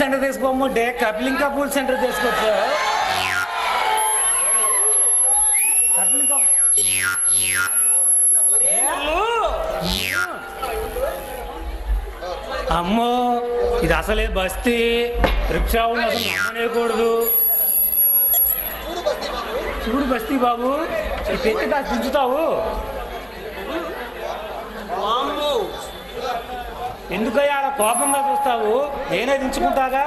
Centre తీసుకోమంటే coupling couple centre తీసుకోవచ్చు. అమ్మో ఇది అసలే బస్తీ, రిక్షా అసలు నమ్మనేయకూడదు. చూడు బస్తీ బాబు, పెట్టి దించుతావు ఎందుకయ్యా అలా కోపంగా చూస్తావు? నేనే దించుకుంటాగా.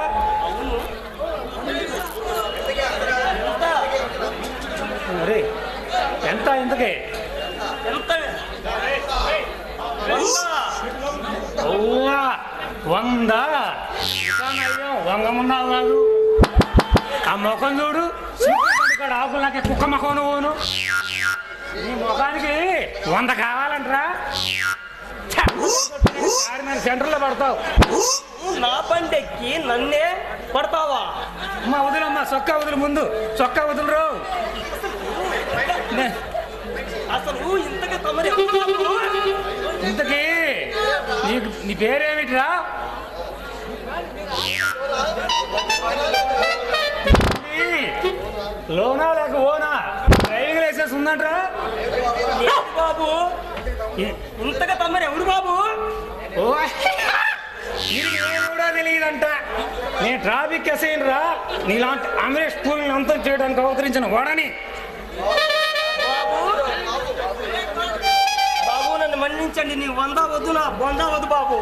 అరే ఎంత ఇంతకే? 100 వంగమున్నావు కాదు. ఆ ముఖం చూడు, ఇక్కడ ఆకులు నాకే కుక్క ముఖం నువ్వును. నీ ముఖానికి 100 కావాలంటరా? సెంటర్లో పడతావు. నా బండెక్కి నన్నే పడతావా? అమ్మా వదులమ్మా, చొక్కా వదులు, ముందు చొక్కా వదులురు. అసలు ఇంతకీ ఇంతకీ నీ పేరేమిటిరా? లోనా లేక ఓనా? డ్రైవింగ్ లైసెన్స్ ఉందంటరా బాబు? ఇంతగా తమ్మరు ఎవరు బాబు? ఓ కూడా తెలియదంట. నేను ట్రాఫిక్ ఎస్ఐన్ రా, నీలాంటి అమరేష్ స్కూల్ని అంతం చేయడానికి అవతరించిన వాడని. బాబు నన్ను మన్నించండి, నీ 100 వద్దు, నా 100 వద్దు బాబు.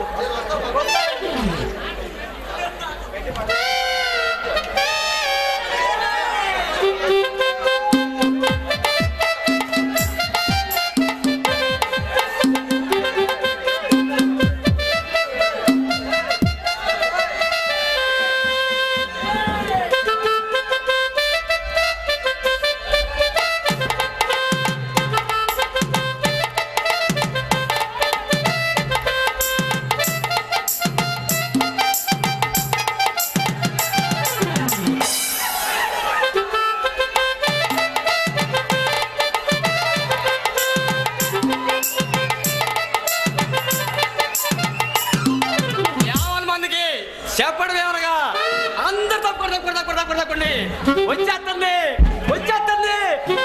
వచ్చేస్తుంది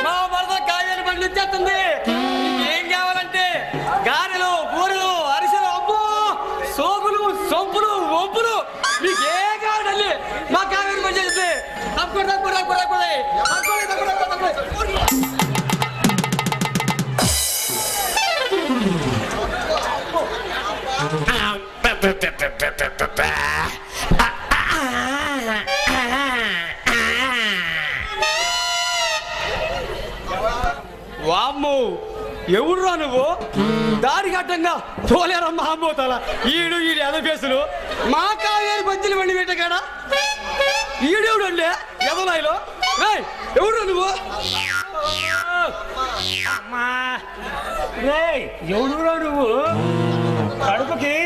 మా వరద కావేరి బండి వచ్చేస్తుంది. ఏం కావాలంటే గారెలు, బూరెలు, అరిసెలు, అబ్బో సోగులు, సొంపులు, ఒంపులు, మీకు ఏం కావాలండి మా కావేరి బండి చేస్తుంది. వామ్మో ఎవరురా నువ్వు? దారి ఘట్టంగా పోలేరమ్మా అమ్మోతాల ఈడు ఎదఫేసులు మా కావేరి బజ్జీలు బండి పెట్టగాడా ఈడెవడు అండి ఎదనాయిలో? ఎవరు నువ్వు? ఎవడురా నువ్వు? కడుపుకి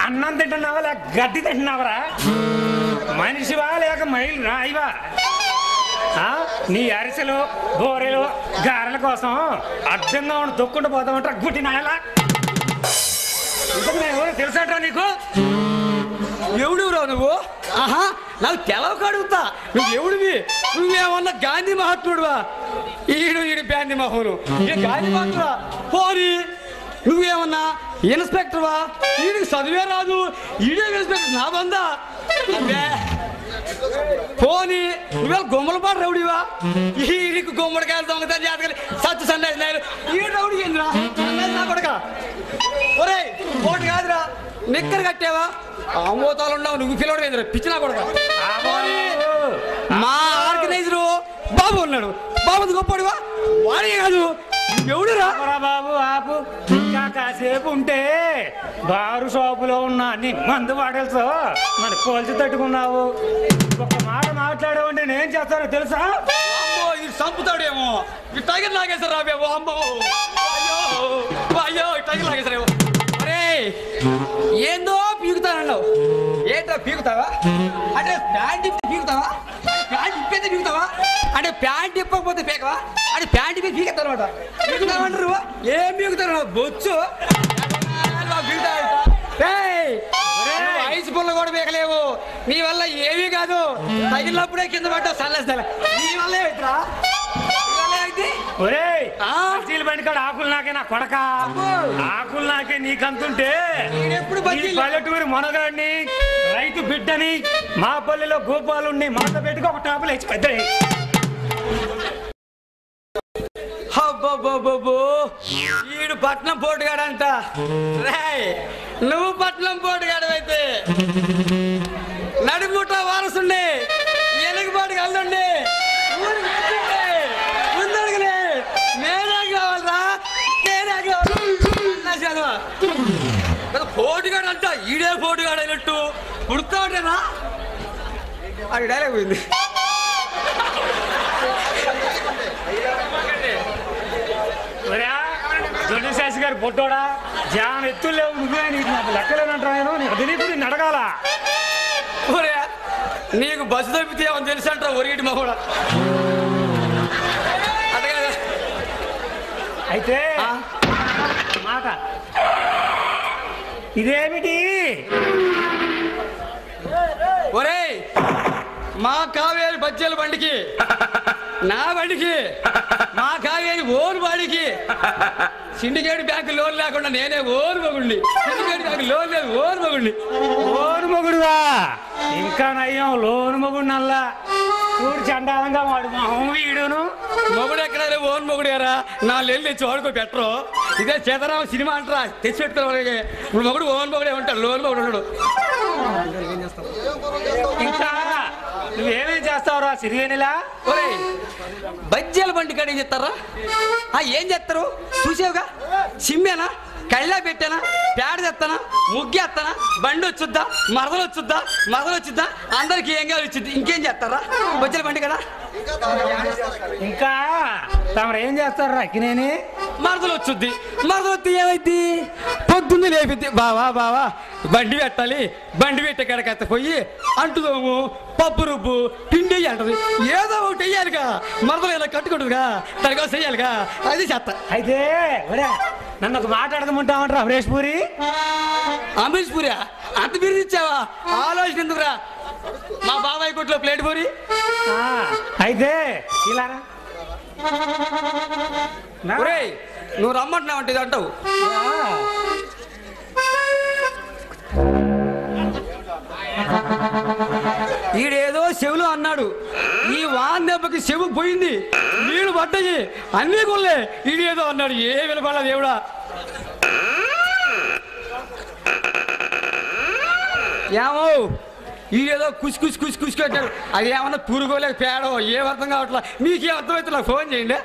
అన్నం తింటున్నావా లేక గడ్డి తింటున్నావరా? మనిషివా లేక మైలు రాయివా? నీ అరిసెలు, బోరెలు, గారెల కోసం అడ్డంగా ఉండి తొక్కుంటూ పోతామంటారా గుట్టి నాయలా? ఎవరు తెలుసంటారా నీకు? ఎవడురా నువ్వు? ఆహా నాకు తెలవక అడుగుతా, నువ్వు ఎవడివి? నువ్వేమన్నా గాంధీ మహాత్ముడువా? ఈడు గాంధీ మహోను గాంధీ మహాత్ముడా? పోనీ నువ్వేమన్నా ఇన్స్పెక్టర్వా? ఈడికి చదివే రాదు, ఈడే ఇన్స్పెక్టర్ నా బందా? పోనీ నువ్వే గుమ్మలపాటు రౌడీవా? ఈడికి గుమ్మడికాయలు దొంగతనం చేతకని సత్తు సండాసి నాయలు ఈ రౌడీ ఏంద్రా నా కొడక? ఒరే ఓటు కాదురా, నిక్కరు కట్టావా? ఆమోతాలు ఉండవు, నువ్వు పిల్లడు ఏంద్రా పిచ్చినా కొడక? మా ఆర్గనైజరు బాబు ఉన్నాడు, బాబు గొప్పడివా? వాడే కాదు ఎవడురా బాబు? ఆపు, ఇంకా కాసేపు ఉంటే బారు షాపులో ఉన్నా నీ మందు బాటలతో మన కోల్చి తట్టుకున్నావు. ఒక మాట మాట్లాడావంటే నేను చేస్తానో తెలుసా? అమ్మో ఇది చంపుతాడేమో, ఈ టైగర్ లాగేశారు రాబేమో. అమ్మో అయ్యో ఈ టైగర్ లాగేశారేమో. అరే ఏందో పీకుతానన్నావు, ఏంటో పీకుతావా? అంటే ప్యాంట్ ఇప్పి పీకుతావా? ప్యాంట్ ఇప్పైతే పీకుతావా? అంటే ప్యాంట్ ఇప్పకపోతే పీకవా? అంటే ప్యాంట్ ఇప్పి పీకెత్తారు అనమాట. పీకుతావంటారు, ఏం పీకుతారు? బొచ్చు వయసు పుల్ల కూడా బీకలేవు. నీ వల్ల ఏమీ కాదు. తగిలినప్పుడే కింద పడ్డావు సల్లేస్తాను. నీ వల్ల ఏమిట్రా? ఒరేయ్ బజ్జీల బండి కాడ ఆకులు నాకే నా కొడక. ఆకులు నాకే నీకంతుంటే పల్లెటూరి మొనగాడిని రైతు బిడ్డని మా పల్లెలో గోపాలుని మాట పెట్టుకు ఒక టాపులు వేసి పెద్ద ఈడు పట్నం పోటుగాడంట. నువ్వు పట్నం పోటుగాడవైతే నడిముట్ట వారసుండి ఎలుగుబాటు కలుండి ముందడుగులే నేనే కావాలరా నేనే కావాలి. పోటుగాడంట. ఈడే పోటుగాడైనట్టు పుడతాడేనా? అది డైలాగ్ పోయింది. జొన్నశాసి గారు పొట్టోడా జాన్ ఎత్తులు లేవు. నువ్వే నీకు నాకు లెక్కలేనంటాను. నీకు తెలియదు నేను అడగాల. నీకు బస్సు తప్పితే ఏమని తెలుసు అంటారా ఒరిగిటి మా కూడా. అయితే మాట ఇదేమిటి? ఒరేయ్ మా కావేరి బజ్జీల బండికి నా బండికి మా కావేరి ఓరు బాడికి సిండికేట్ బ్యాంక్ లోన్ లేకుండా నేనే ఓరు మగుండి. సిండికేట్ బ్యాంక్ లోన్ లేదు ఓరు మగుండి. ఓరు మొగుడువా? ఇంకా నయ్యం లోను మొగుడు నల్లా చూడు చండాలంగా వాడు వీడును. మొగుడు ఎక్కడ ఓన్ మొగుడారా? నా లేళ్ళు తెచ్చి వాడుకో పెట్టరు. ఇదే చేతరామ సినిమా అంటారా తెచ్చి పెట్టుకోవాలి. ఇప్పుడు మొగుడు ఓన్ మొగుడే ఉంటాడు, లోన్ మొగుడు ఉన్నాడు. ఇంకా నువ్వేమేం చేస్తావురా సిరివేనిలా? ఒరేయ్ బజ్జీల బండి కాడ ఏం చేస్తారా? ఏం చేస్తారు చూసావుగా? సిమ్మేనా కళ్ళ పెట్టానా పేడ తెస్తానా ముగ్గేస్తానా బండి వచ్చుద్దా మరదలు వచ్చుద్దా అందరికి ఏం కావాలి వచ్చింది. ఇంకేం చేస్తారా బజ్జీల బండి కదా? ఇంకా తమరు ఏం చేస్తారా? అక్కినేని మరదలు వచ్చుద్ది. మరదలు వస్తే ఏమైద్ది? పొద్దున్నే లేపిద్ది. బావా బండి పెట్టాలి. బండి పెట్టే కాడకత్త పోయి అంటుదోము పప్పు రుబ్బు పిండి అంటది. ఏదో ఒకటి వెయ్యాలిగా. మరదలు ఇలా కట్టుకుంటుందిగా తనగా చెయ్యాలిగా. అది చెత్త. అయితే నన్ను ఒక మాట అడగమంటామంటారా అమరేష్ పూరి? అమరీష్ పూరి అంత మీరు ఇచ్చావా? ఆలోచన ఎందుకురా? మా బాబాయ్ కొట్లో ప్లేట్ పూరి. అయితే ఇలారా నువ్వు రమ్మంటున్నావు అంటే అంటావు. ఈడేదో చెవులు అన్నాడు. ఈ వాన్ దెబ్బకి చెవు పోయింది, నీళ్ళు పడ్డాయి, అన్నీ కొల్లే. ఈడేదో అన్నాడు. ఏ వినపడలా దేవుడా. ఏమో ఈడేదో కుసి కట్టాడు. అది ఏమన్నా పురుగోలేక పేడో ఏం అర్థం కావట్లా. మీకేం అర్థమైతే నాకు ఫోన్ చేయండి.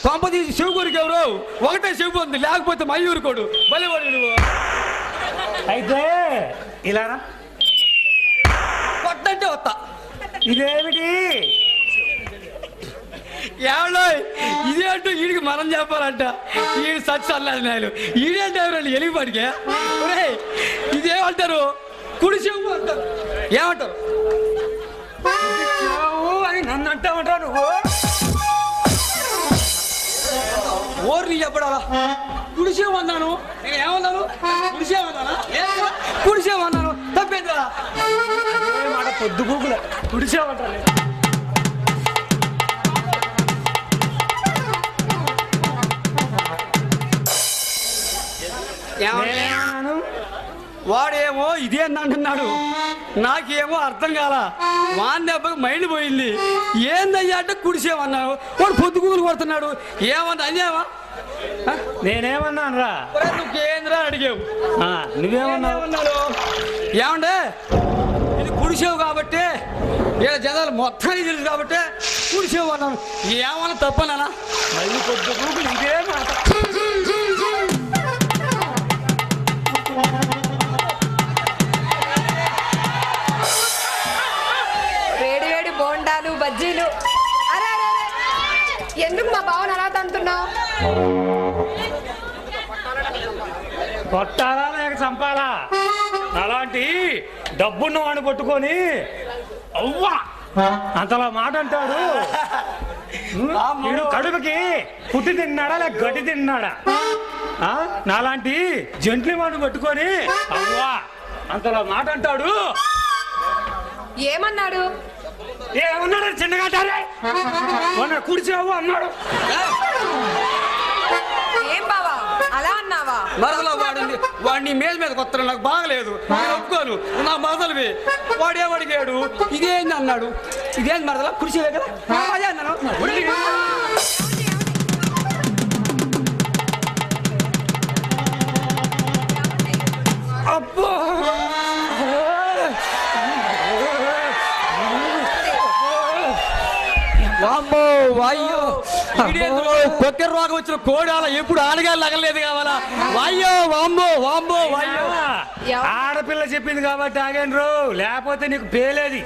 పంప తీసి చెవు కొరికి ఎవరు ఒకటే చెవు ఉంది, లేకపోతే మయూరుకోడు బలివాడు నువ్వు. అయితే ఇలారా కొట్టంటే వస్తా. ఇదేమిటి? ఏమన్నా ఇదే అంటూ వీడికి మనం చెప్పాలంట. వీడు సచ్చి అల్లాది నాయలు. ఈడేంటే ఎవరండి ఎలిగిపాటికే? ఇదేమంటారు? కుడి చెవు అంటారు. ఏమంటారు? అని నన్ను అంటావు నువ్వు. ఓర్ని చెప్పడాలా? కుడిసేమన్నాను. నేను ఏమన్నాను? కుడిసేమన్నానా? కుడిసేమన్నాను. తప్పేందా? మాట పొద్దు గూగుల కుడిసేమంటారు. వాడేమో ఇదే అంటున్నాడు, నాకేమో అర్థం కాల. వాన్ దెబ్బకి మైండ్ పోయింది. ఏందయ్యా అంటే కుడిసేమన్నాను. వాడు పొద్దుగూలు కొడుతున్నాడు. ఏమన్నా అదేమా? నేనేమన్నాను రా? నువ్వు కేంద్రా అడిగావు. నువ్వేమన్నావు? ఏమండే ఇది కుడిసేవు కాబట్టి వీళ్ళ జనాలు మొత్తానికి తెలుసు కాబట్టి కుడిసేవు అన్నాను. ఏమన్నా తప్పనా? మళ్ళీ పొద్దు గూగులు ఇదే మాట. వేడి బోండాలు బజ్జీలు. అరే ఎందుకు మా బావని అలా తంటున్నావు? కొట్టాలా లేక చంపాలా? అలాంటి డబ్బున్న వాడిని పట్టుకొని అవ్వా అంతలా మాట అంటాడు. వీడు కడుపుకి పుట్టి తిన్నాడా లేక గడ్డి తిన్నాడా? నాలాంటి జంట్లి వాడిని పట్టుకొని అవ్వా అంతలా మాట అంటాడు. ఏమన్నాడు? ఏమన్నాడు? చిన్నగాటారే కూర్చోవు అన్నాడు. ఏం బావా అలా అన్నావా? మరదలో వాడిని మీద కొత్తలు నాకు బాగలేదు, నేను ఒప్పుకోను. నా మరదలువి వాడేమడిగాడు, ఇదేంది అన్నాడు. ఇదేంది మరదల కుర్చీవే కదా అదే అన్నాను. అబ్బో వామ్మో వాయ్యో కొత్తెర రోగం వచ్చిన కోడి అలా ఎప్పుడు ఆడగాలి లగలేదు కావాలా? వాయ్యో వామ్మో వామ్మో వాయ్యో. ఆడపిల్ల చెప్పింది కాబట్టి ఆగండ్రు, లేకపోతే నీకు పేలేది.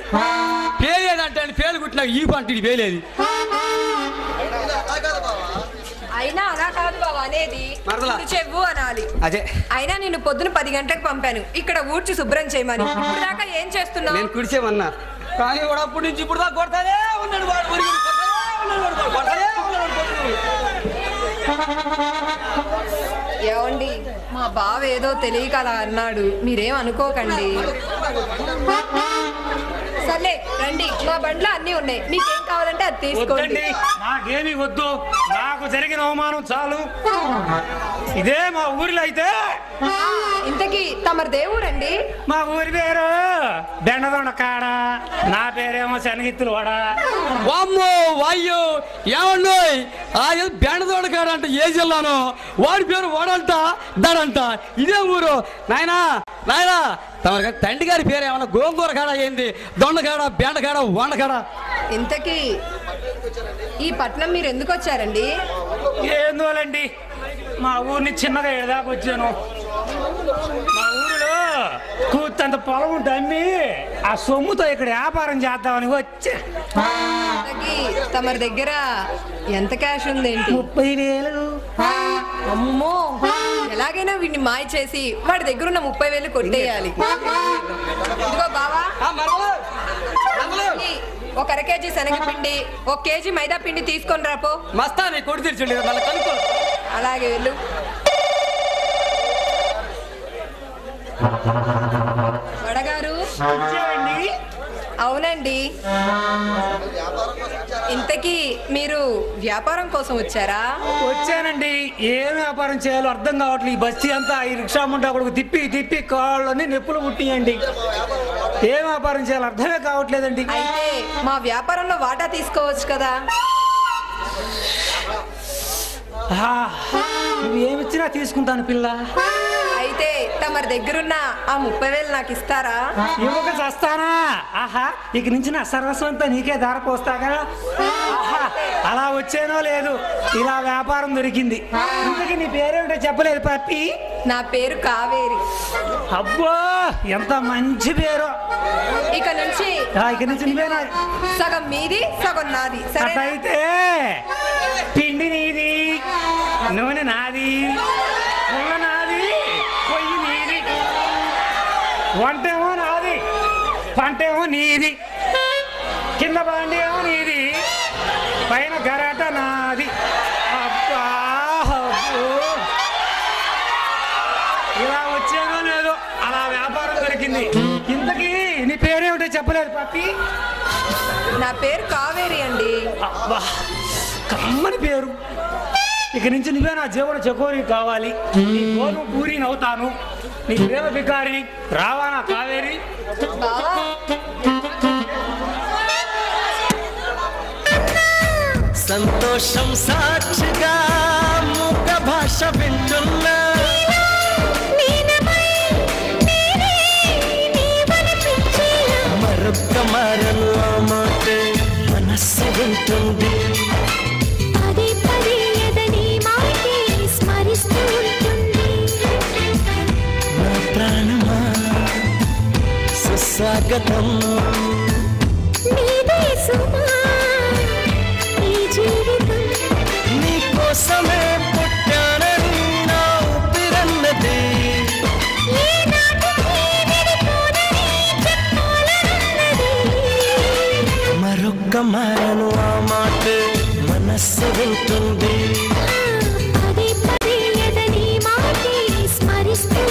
పేలేదంటే పేలు కుట్టినా ఈ పంట పేలేది. అయినా అలా కాదు బావ అనేది, చెవు అనాలి. అదే అయినా నిన్ను పొద్దున 10 గంటలకు పంపాను ఇక్కడ ఊడ్చి శుభ్రం చేయమని. ఇప్పుడు దాకా ఏం చేస్తున్నావు? నేను కుడిచేమన్నా కానీ కూడా అప్పటి నుంచి ఇప్పుడు దాకా కొడతానే ఉన్నాడు వాడు. ఏమండి మా బావ ఏదో తెలియక అలా అన్నాడు, మీరేం అనుకోకండి. సర్లే రండి, మా బండ్లో అన్ని ఉన్నాయి, మీకేం కావాలంటే అది తీసుకోండి. నాకేమీ వద్దు, నాకు జరిగిన అవమానం చాలు. ఇదే మా ఊరిలో అయితే. ఇంతకీ తమరు దేవురండి? మా ఊరి పేరు బెండదొండ కాడ, నా పేరేమో శనగిత్తులు వాడ. వామ్మో వాయ్యో ఏమన్నా ఆ బెండదొండ కాడ అంటే ఏ జిల్లానో, వాడి పేరు వాడంట దాడంట, ఇదే ఊరు. నాయనా నాయనా తమ తండ్రి గారి పేరు ఏమన్నా గోంగూర కాడ అయింది, దొండకాడ బెండకాడ వండకాడ. ఇంతకీ ఈ పట్నం మీరు ఎందుకు వచ్చారండి? ఏందోలండి, మా ఊరిని చిన్నగా ఎదాకా వచ్చాను. మా ఊరిలో కూతంత పొలం ఉంటే అమ్మి ఆ సొమ్ముతో ఇక్కడ వ్యాపారం చేద్దామని వచ్చా. తమరి దగ్గర ఎంత క్యాష్ ఉందేంటి? 30,000. అమ్మో, ఎలాగైనా వీడిని మాయ చేసి వాడి దగ్గర ఉన్న 30,000 కొట్టేయాలి. ఇదిగో బావా, ఒక అర కేజీ శనగపిండి, 1 కేజీ మైదా పిండి తీసుకొని రాపో. మస్తా నీ కొడు తెరిచండి మళ్ళీ కనుక్కో. అలాగే వెళ్ళు. వడగారు. అవునండి. ఇంతకీ మీరు వ్యాపారం కోసం వచ్చారా? వచ్చానండి. ఏం వ్యాపారం చేయాలో అర్థం కావట్లేదు. ఈ బస్తీ అంతా ఈ రిక్షా ముండా కొడుకు తిప్పి తిప్పి కాళ్ళని నొప్పులు పుట్టియండి. ఏం వ్యాపారం చేయాలో అర్థమే కావట్లేదండి. అయితే మా వ్యాపారంలో వాటా తీసుకోవచ్చు కదా. నువ్వు ఏమిచ్చినా తీసుకుంటాను పిల్ల. అయితే తమరి దగ్గరున్న ఆ 30,000 నాకు ఇస్తారా? ఇవ్వక చేస్తానా? ఆహా, ఇక నుంచి నా సర్వస్వం అంతా నీకే దారపోస్తాగా. అలా వచ్చేనో లేదు, ఇలా వ్యాపారం దొరికింది. ఇంతకీ నీ పేరేమిటో చెప్పలేదు పప్పి. నా పేరు కావేరి. అబ్బో ఎంత మంచి పేరు. ఇక నుంచి నువ్వేనా? సగం మీది సగం నాది. అయితే పిండి నీది, నూనె నాది, పుల్ల నాది, పొయ్యి నీది, వంటేమో నాది, పంటేమో నీది, కింద బండి ఏమో నీది, పైన గరాట నాది. అబ్బా ఇలా వచ్చేమో లేదో అలా వ్యాపారం దొరికింది. ఇంతకీ నీ పేరేమిటో చెప్పలేదు పప్పి. నా పేరు కావేరి అండి. అబ్బా కమ్మని పేరు. ఇక నుంచి నువ్వే నా జీవన చకోరి కావాలి. నీ గోను పూరి నవ్వుతాను, నీ ప్రేమ బికారిని రావా నా కావేరి. సంతోషం సాక్షిగా ముఖ భాష వింటున్నా, మరొక్క మారను ఆ మాట మనస్సు వింటుంది. నా ప్రాణమా సుస్వాగతం, నీ కోసమే పుట్టానని నా ఊపిరన్నది. మరొక్క మారను ఆ మాట మనస్సు వింటుంది పదే పదే ఎదని మాటే స్మరిస్తూ